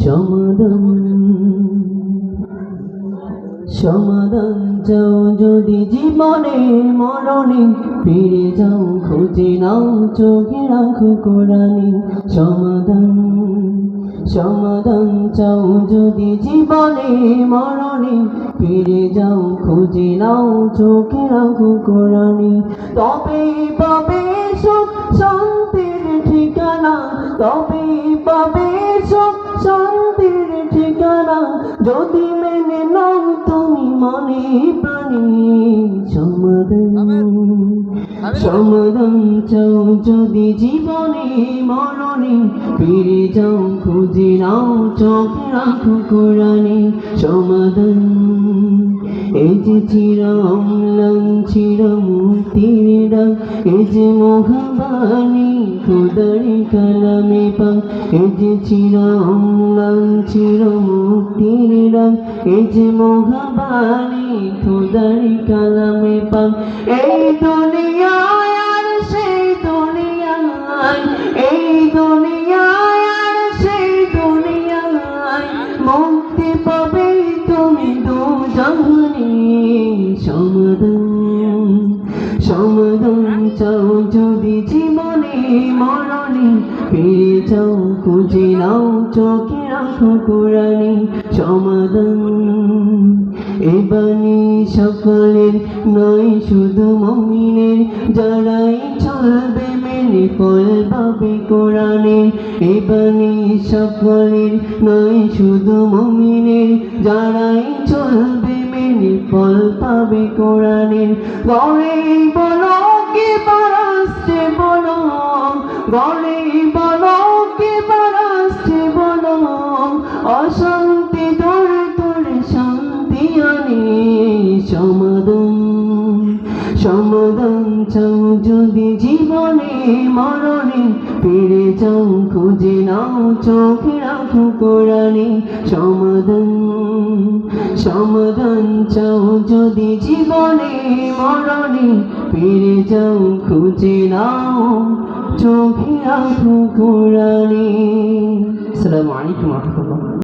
সমাধান সমাধান চাও যদি জীবনে মরণে, ফিরে যাও খুঁজে নাও চোখে রাখো কোরআনে। সমাধান সমাধান চাও যদি জীবনে মরণে, ফিরে যাও খুঁজে নাও চোখে রাখো কোরআনে। তবেই পাবে সুখ শান্তির ঠিকানা, তবেই পাবে সুখ শান্তির ঠিকানা, যদি মেনে নাও তুমি মনে প্রাণে। সমাধান সমাধান চাও যদি জীবনে মরণে, ফিরে যাও খুঁজে নাও চোখে রাখো কোরআনে। সমাধান এই যে চিরম্লান চির মুক্তির ডাক, এই যে মহাবাণী খোদার কালামে পাক, এই যে চিরম্লান চির মুক্তির ডাক, এই যে মহাবাণী খোদার কালামে পাক। এই দুনিয়ায় আর সেই দুনিয়ায়, এই দুনিয়ায় আর সেই দুনিয়ায়, মুক্তি পাবে তুমি দুজাহানে। সমাধান সমাধান চাও যদি জীবনে মরণে, ফিরে যাও খুঁজে নাও চোখে রাখো কোরআনে। সমাধান এ বাণী সকলের নয় শুধু মুমিনের, যারাই চলবে মেনে ফল পাবে কোরআনে। এ বাণী সকলের নয় শুধু মুমিনের, যারাই চলবে মেনে ফল পাবে কোরআনে। গড়েই বলো কে বারাস্তে বলো, গড়েই বলো কে বারাস্তে বলো, অশান্তি দূর করে শান্তি আনে। সমাধান সমাধান চাও যদি জীবনে মরণে, ফিরে যাও খুঁজে নাও চোখে রাখো কোরআনে। সমাধান সমাধান চাও যদি জীবনে মরণে, ফিরে যাও খুঁজে নাও চোখে রাখো কোরআনে। আসসালামু আলাইকুম ওয়া রাহমাতুল্লাহ।